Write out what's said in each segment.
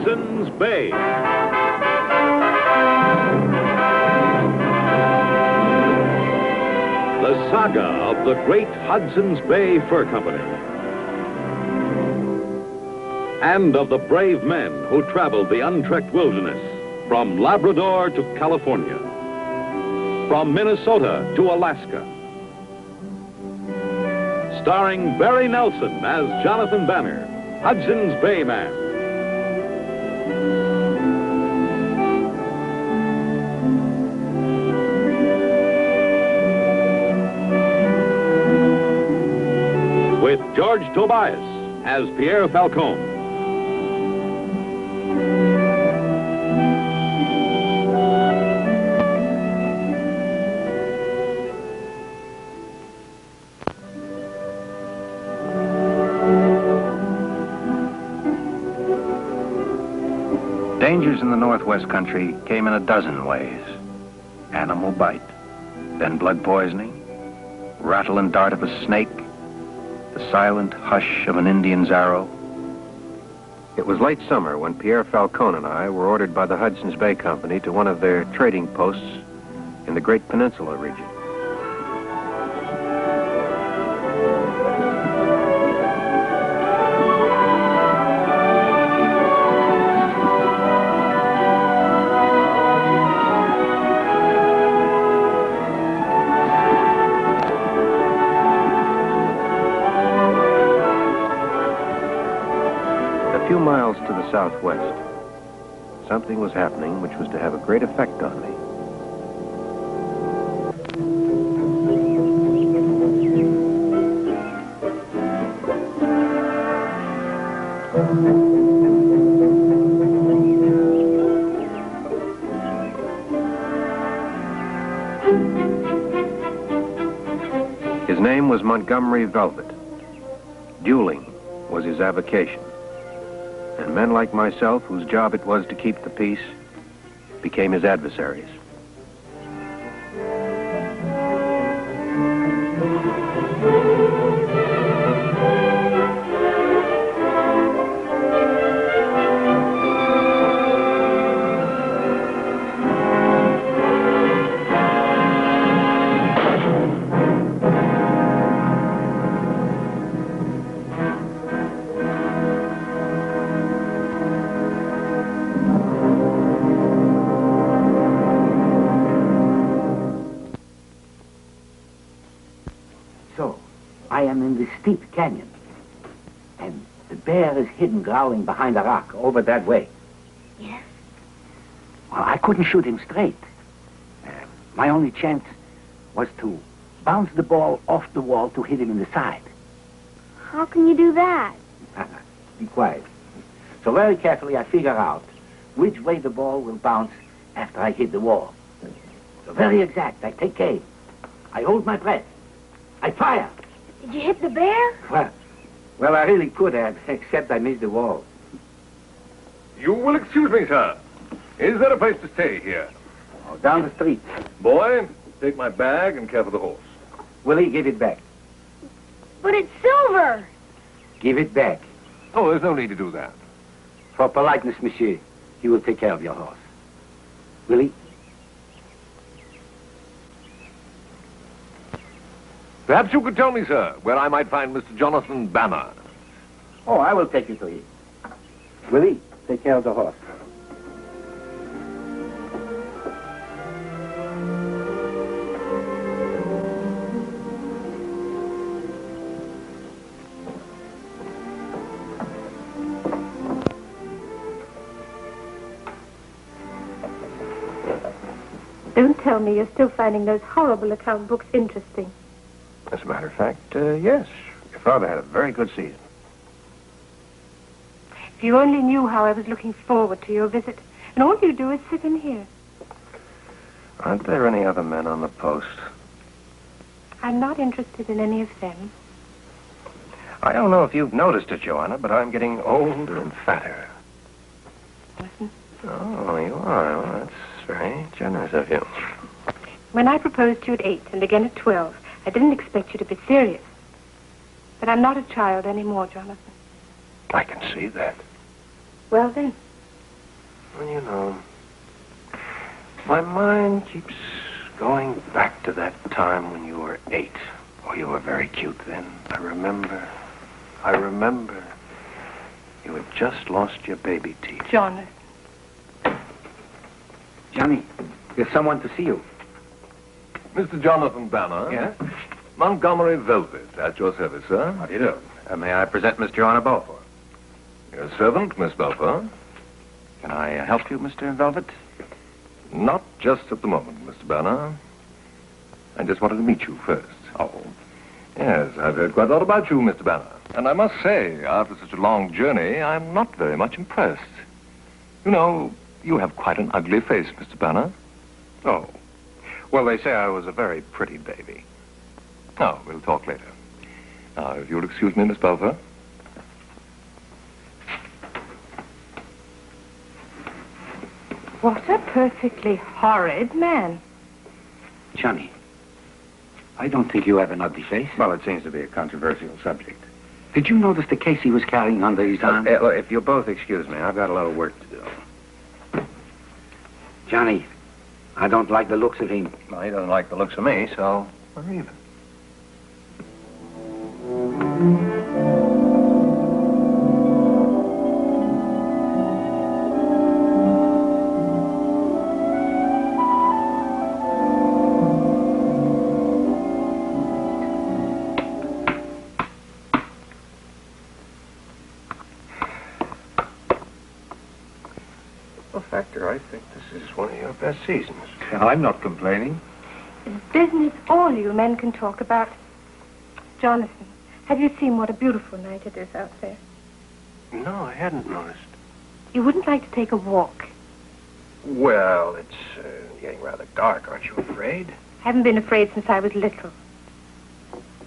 Hudson's Bay. The saga of the great Hudson's Bay Fur Company. And of the brave men who traveled the untrekked wilderness from Labrador to California, from Minnesota to Alaska. Starring Barry Nelson as Jonathan Banner, Hudson's Bay Man. With George Tobias as Pierre Falcon. Dangers in the Northwest country came in a dozen ways. Animal bite, then blood poisoning, rattle and dart of a snake, the silent hush of an Indian's arrow. It was late summer when Pierre Falcon and I were ordered by the Hudson's Bay Company to one of their trading posts in the Great Peninsula region. A few miles to the southwest, something was happening which was to have a great effect on me. His name was Montgomery Velvet. Dueling was his avocation. And men like myself, whose job it was to keep the peace, became his adversaries. I am in the steep canyon, and the bear is hidden growling behind a rock over that way. Yes? Well, I couldn't shoot him straight. My only chance was to bounce the ball off the wall to hit him in the side. How can you do that? Be quiet. So very carefully I figure out which way the ball will bounce after I hit the wall. So very exact. I take aim. I hold my breath. I fire. Did you hit the bear? Well, I really could have, except I missed the wall. You will excuse me, sir. Is there a place to stay here? Oh, down the street. Boy, take my bag and care for the horse. Willie, give it back. But it's silver. Give it back. Oh, there's no need to do that. For politeness, monsieur, he will take care of your horse. Willie? Perhaps you could tell me, sir, where I might find Mr. Jonathan Banner. Oh, I will take you to him. Willie, take care of the horse. Don't tell me you're still finding those horrible account books interesting. As a matter of fact, yes. Your father had a very good season. If you only knew how I was looking forward to your visit, and all you do is sit in here. Aren't there any other men on the post? I'm not interested in any of them. I don't know if you've noticed it, Joanna, but I'm getting older and fatter. Listen. Oh, you are. Well, that's very generous of you. When I proposed to you at 8 and again at 12, I didn't expect you to be serious. But I'm not a child anymore, Jonathan. I can see that. Well, then, Well, you know, my mind keeps going back to that time when you were 8. Oh, you were very cute then. I remember. You had just lost your baby teeth. Jonathan. Johnny, there's someone to see you. Mr. Jonathan Banner. Yes? Montgomery Velvet, at your service, sir. How do you do? May I present Miss Joanna Balfour? Your servant, Miss Balfour. Can I help you, Mr. Velvet? Not just at the moment, Mr. Banner. I just wanted to meet you first. Oh. Yes, I've heard quite a lot about you, Mr. Banner. And I must say, after such a long journey, I'm not very much impressed. You know, you have quite an ugly face, Mr. Banner. Oh. Well, they say I was a very pretty baby. Oh, we'll talk later. Now, if you'll excuse me, Miss Balfour. What a perfectly horrid man. Johnny, I don't think you have an ugly face. Well, it seems to be a controversial subject. Did you notice the case he was carrying under his arm? Look, if you'll both excuse me, I've got a lot of work to do. Johnny, I don't like the looks of him. Well, he doesn't like the looks of me, so we're even. Well, Factor, I think this is one of your best seasons. I'm not complaining. It's business all you men can talk about. Jonathan, have you seen what a beautiful night it is out there? No, I hadn't noticed. You wouldn't like to take a walk? Well, it's getting rather dark, aren't you afraid? I haven't been afraid since I was little.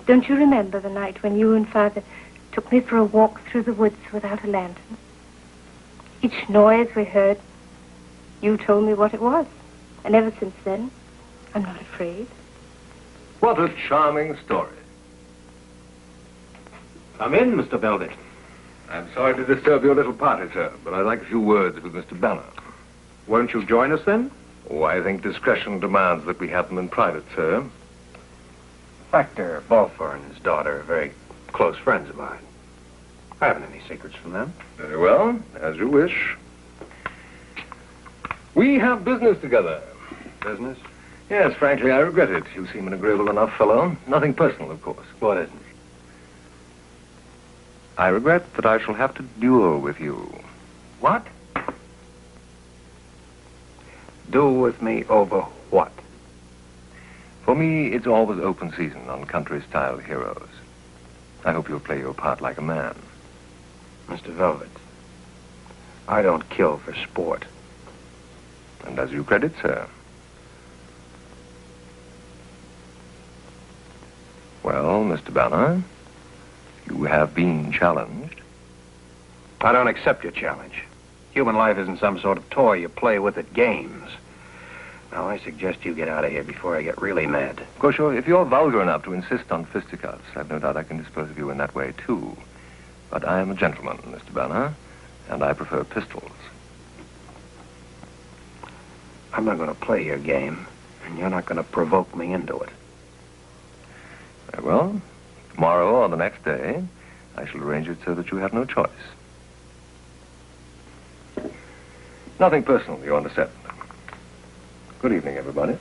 Don't you remember the night when you and Father took me for a walk through the woods without a lantern? Each noise we heard, you told me what it was. And ever since then, I'm not afraid. What a charming story. Come in, Mr. Velvet. I'm sorry to disturb your little party, sir, but I'd like a few words with Mr. Banner. Won't you join us then? Oh, I think discretion demands that we have them in private, sir. Factor Balfour and his daughter are very close friends of mine. I haven't any secrets from them. Very well, as you wish. We have business together. Business? Yes, frankly, I regret it. You seem an agreeable enough fellow. Nothing personal, of course. What isn't? I regret that I shall have to duel with you. What? Duel with me over what? For me, it's always open season on country-style heroes. I hope you'll play your part like a man. Mr. Velvet, I don't kill for sport. And as you credit, sir. Well, Mr. Banner, you have been challenged. I don't accept your challenge. Human life isn't some sort of toy you play with at games. Now, I suggest you get out of here before I get really mad. Of course, if you're vulgar enough to insist on fisticuffs, I've no doubt I can dispose of you in that way, too. But I am a gentleman, Mr. Banner, and I prefer pistols. I'm not going to play your game, and you're not going to provoke me into it. Very well. Tomorrow or the next day, I shall arrange it so that you have no choice. Nothing personal, you understand. Good evening, everybody.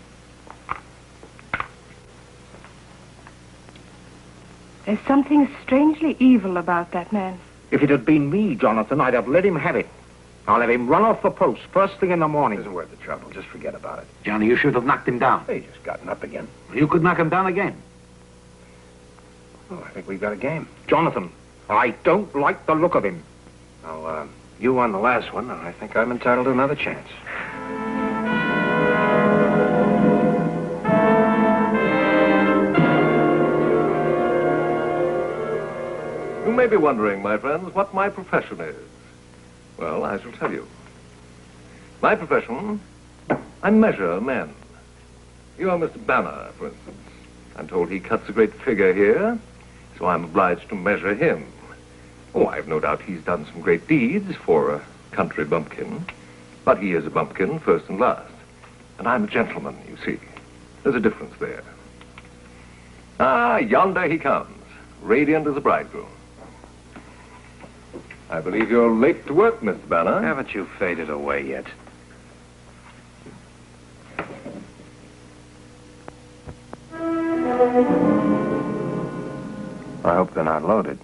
There's something strangely evil about that man. If it had been me, Jonathan, I'd have let him have it. I'll have him run off the post first thing in the It morning. isn't worth the trouble. Just forget about it. Johnny, you should have knocked him down. He just gotten up again. You could knock him down again. Oh, I think we've got a game. Jonathan, I don't like the look of him. Now, you won the last one, and I think I'm entitled to another chance. You may be wondering, my friends, what my profession is. Well, I shall tell you. My profession, I measure men. You are Mr. Banner, for instance. I'm told he cuts a great figure here, so I'm obliged to measure him. Oh, I've no doubt he's done some great deeds for a country bumpkin. But he is a bumpkin, first and last. And I'm a gentleman, you see. There's a difference there. Ah, yonder he comes, radiant as a bridegroom. I believe you're late to work, Mr. Banner. Haven't you faded away yet? I hope they're not loaded.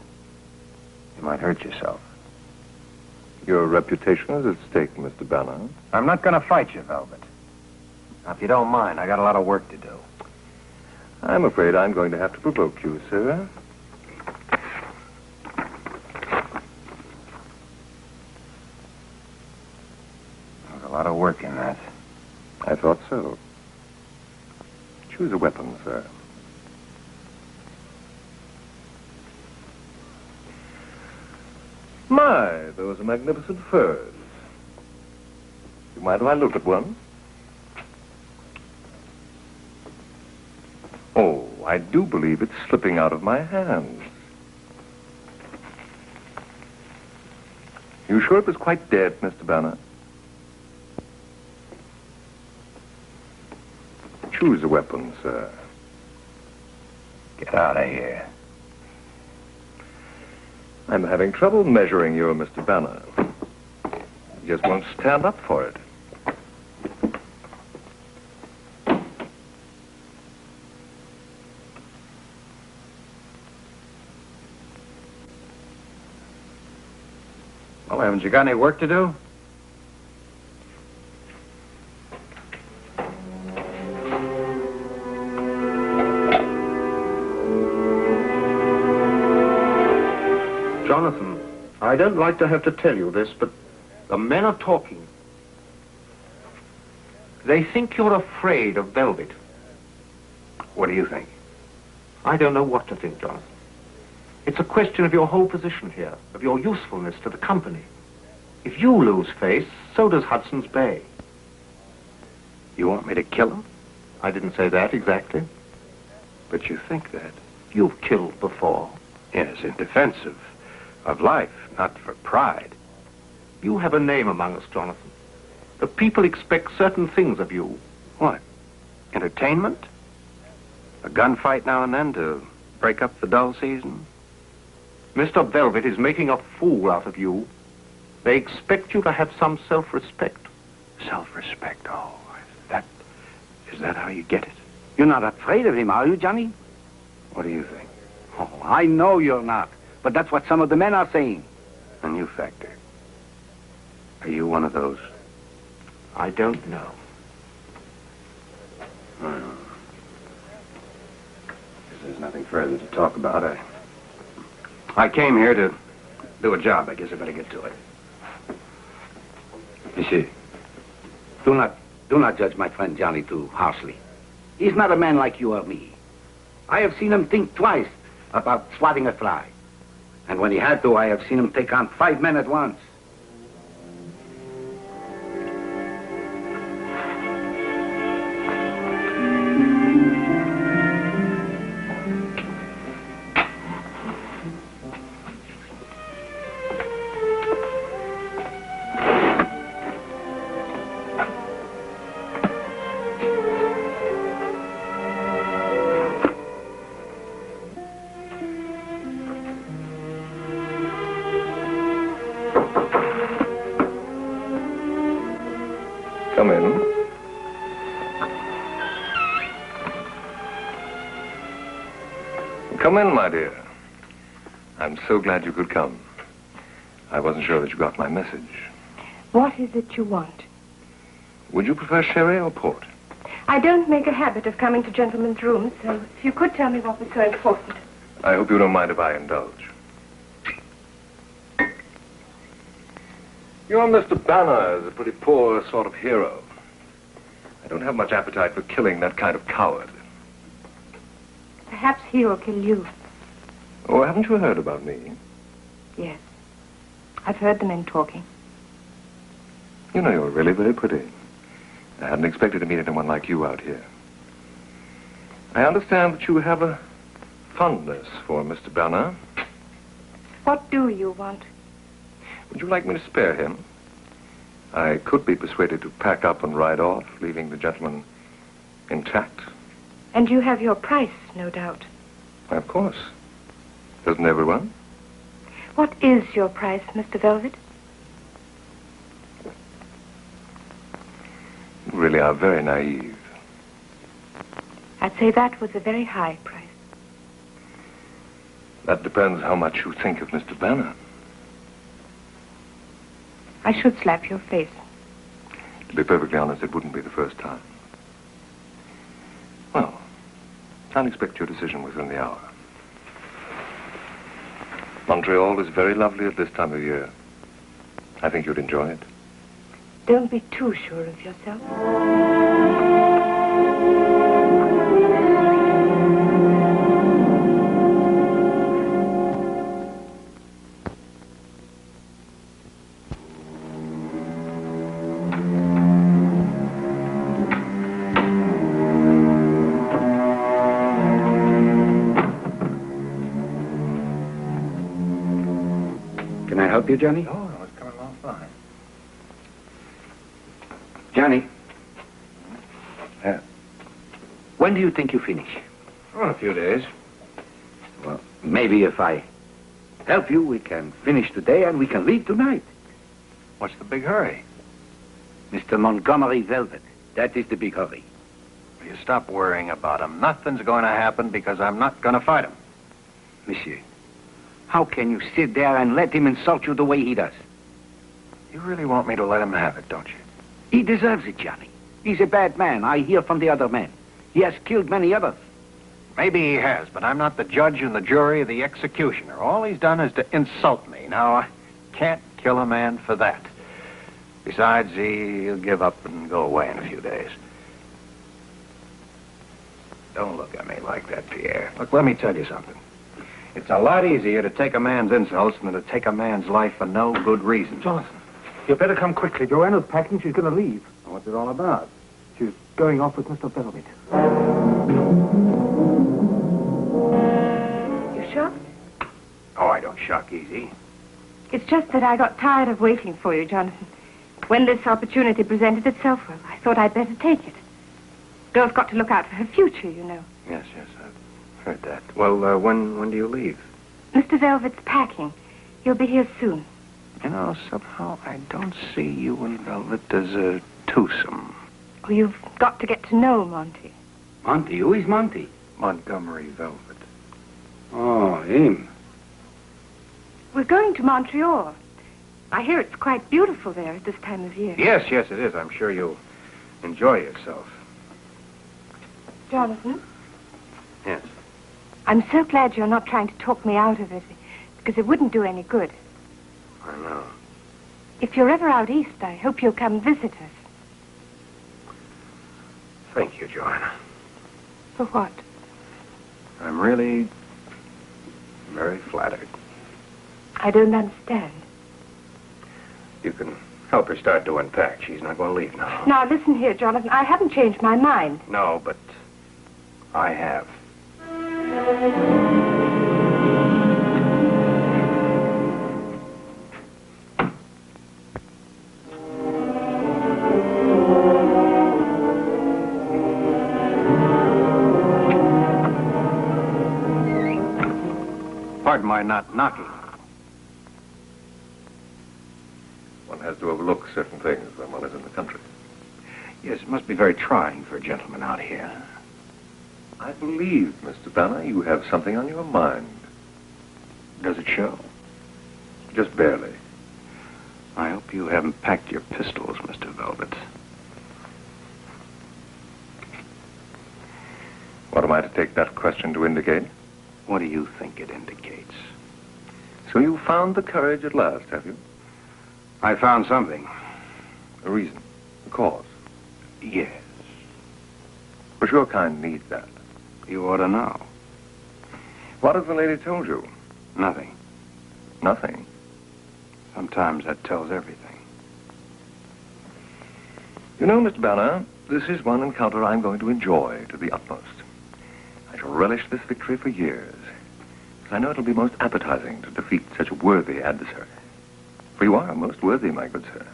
You might hurt yourself. Your reputation is at stake, Mr. Banner. I'm not going to fight you, Velvet. Now, if you don't mind, I got a lot of work to do. I'm afraid I'm going to have to provoke you, sir. There's a lot of work in that. I thought so. Choose a weapon, sir. My, those are magnificent furs. You mind if I look at one? Oh, I do believe it's slipping out of my hands. You sure it was quite dead, Mr. Banner? Choose a weapon, sir. Get out of here. I'm having trouble measuring you, Mr. Banner. You just won't stand up for it. Well, haven't you got any work to do? Jonathan, I don't like to have to tell you this, but the men are talking. They think you're afraid of Velvet. What do you think? I don't know what to think, Jonathan. It's a question of your whole position here, of your usefulness to the company. If you lose face, so does Hudson's Bay. You want me to kill him? I didn't say that exactly. But you think that. You've killed before. Yes, in defense of life, not for pride. You have a name among us, Jonathan. The people expect certain things of you. What? Entertainment? A gunfight now and then to break up the dull season? Mr. Velvet is making a fool out of you. They expect you to have some self-respect. Self-respect, oh. Is that how you get it? You're not afraid of him, are you, Johnny? What do you think? Oh, I know you're not. But that's what some of the men are saying. And you, Factor. Are you one of those? I don't know. Well, guess there's nothing further to talk about. I came here to do a job. I guess I better get to it. Monsieur, do not judge my friend Johnny too harshly. He's not a man like you or me. I have seen him think twice about swatting a fly. And when he had to, I have seen him take on 5 men at once. Come in. Come in, my dear. I'm so glad you could come. I wasn't sure that you got my message. What is it you want? Would you prefer sherry or port? I don't make a habit of coming to gentlemen's rooms, so if you could tell me what was so important. I hope you don't mind if I indulge. Your Mr. Banner is a pretty poor sort of hero. I don't have much appetite for killing that kind of coward. Perhaps he will kill you. Oh, haven't you heard about me? Yes. I've heard the men talking. You know, you're really very pretty. I hadn't expected to meet anyone like you out here. I understand that you have a fondness for Mr. Banner. What do you want? Would you like me to spare him? I could be persuaded to pack up and ride off, leaving the gentleman intact. And you have your price, no doubt. Of course. Doesn't everyone? What is your price, Mr. Velvet? You really are very naive. I'd say that was a very high price. That depends how much you think of Mr. Banner. I should slap your face. To be perfectly honest, it wouldn't be the first time. Well, I'll expect your decision within the hour. Montreal is very lovely at this time of year. I think you'd enjoy it. Don't be too sure of yourself. Can I help you, Johnny? Oh, no, it's coming along fine. Johnny. When do you think you finish? Oh, a few days. Well, maybe if I help you, we can finish today and we can leave tonight. What's the big hurry? Mr. Montgomery Velvet. That is the big hurry. Will you stop worrying about him? Nothing's going to happen because I'm not going to fight him. Monsieur, how can you sit there and let him insult you the way he does? You really want me to let him have it, don't you? He deserves it, Johnny. He's a bad man. I hear from the other men. He has killed many others. Maybe he has, but I'm not the judge and the jury or the executioner. All he's done is to insult me. Now, I can't kill a man for that. Besides, he'll give up and go away in a few days. Don't look at me like that, Pierre. Look, let me tell you something. It's a lot easier to take a man's insults than to take a man's life for no good reason. Jonathan, you better come quickly. Joanna's packing. She's going to leave. What's it all about? She's going off with Mr. Velvet. You shocked? Oh, I don't shock easy. It's just that I got tired of waiting for you, Jonathan. When this opportunity presented itself, well, I thought I'd better take it. Girl's got to look out for her future, you know. Yes, I've heard that. Well, when do you leave? Mr. Velvet's packing. He'll be here soon. You know, somehow I don't see you and Velvet as a twosome. Oh, you've got to get to know Monty. Monty? Who is Monty? Montgomery Velvet. Oh, him. We're going to Montreal. I hear it's quite beautiful there at this time of year. Yes, it is. I'm sure you'll enjoy yourself. Jonathan? Yes. I'm so glad you're not trying to talk me out of it, because it wouldn't do any good. I know. If you're ever out east, I hope you'll come visit us. Thank you, Joanna. For what? I'm really very flattered. I don't understand. You can help her start to unpack. She's not going to leave now. Now, listen here, Jonathan. I haven't changed my mind. No, but I have. Pardon my not knocking. One has to overlook certain things when one is in the country. Yes, it must be very trying for a gentleman out here. I believe, Mr. Banner, you have something on your mind. Does it show? Just barely. I hope you haven't packed your pistols, Mr. Velvet. What am I to take that question to indicate? What do you think it indicates? So you found the courage at last, have you? I found something. A reason, a cause. Yes. But your kind needs that. You ought to know. What has the lady told you? Nothing. Nothing. Sometimes that tells everything. You know, Mr. Banner, this is one encounter I'm going to enjoy to the utmost. I shall relish this victory for years, because I know it'll be most appetizing to defeat such a worthy adversary. For you are most worthy, my good sir.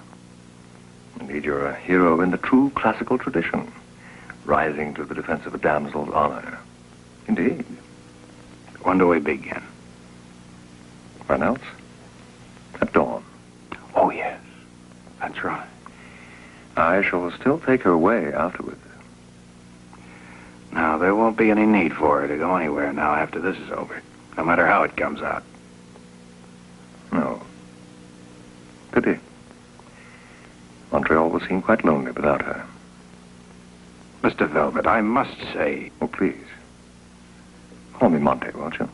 Indeed, you're a hero in the true classical tradition, rising to the defense of a damsel's honor. Indeed. When do we begin? When else? At dawn. Oh, yes. That's right. I shall still take her away afterwards. Now, there won't be any need for her to go anywhere now after this is over, no matter how it comes out. No. Pity. Montreal will seem quite lonely without her. Mr. Velvet, I must say... Oh, please. Call me Monte, won't you?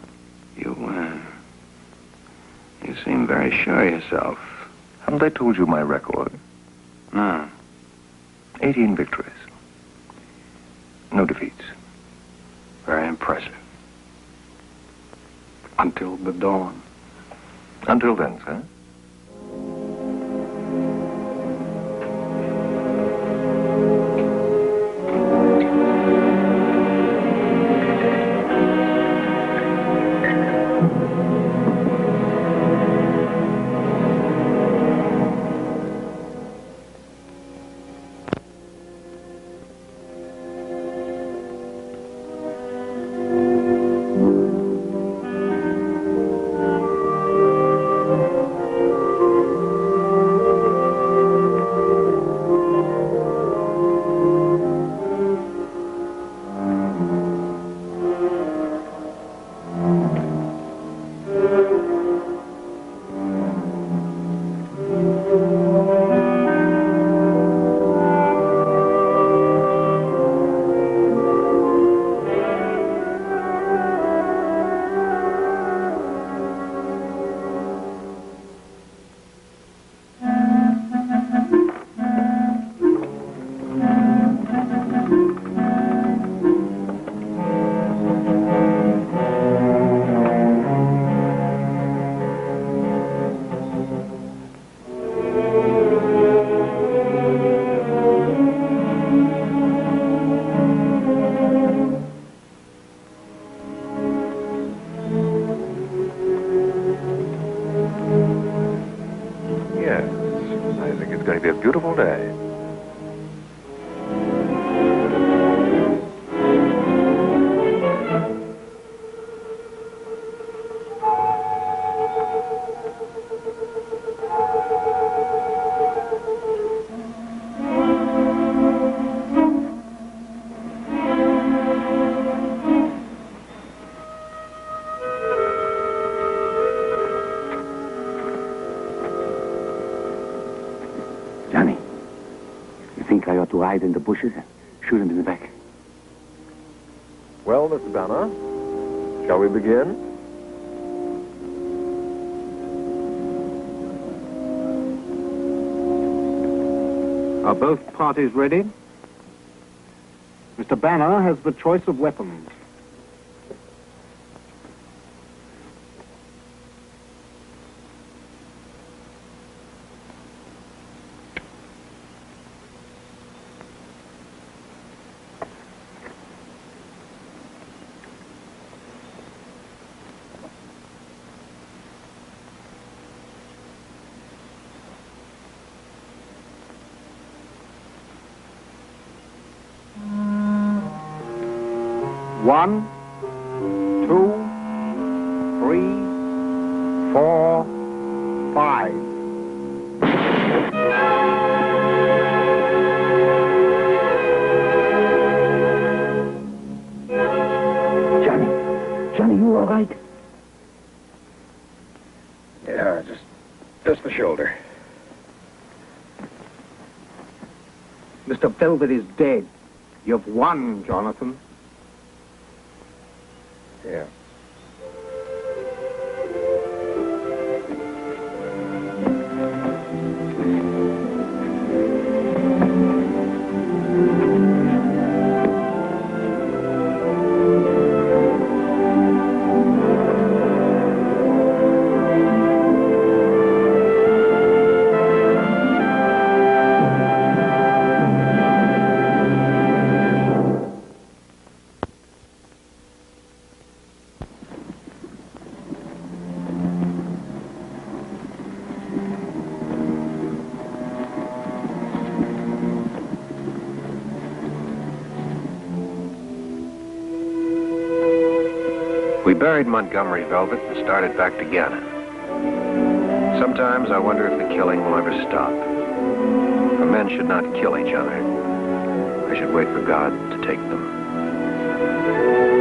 You seem very sure of yourself. Haven't I told you my record? No. 18 victories. No defeats. Very impressive. Until the dawn. Until then, sir. Beautiful day. To hide in the bushes and shoot him in the back. Well, Mr. Banner, shall we begin? Are both parties ready? Mr. Banner has the choice of weapons. One, 2, 3, 4, 5. Johnny, you all right? Yeah, just the shoulder. Mr. Velvet is dead. You've won, Jonathan. Yeah. We buried Montgomery Velvet and started back to Guyana. Sometimes I wonder if the killing will ever stop. For men should not kill each other. They should wait for God to take them.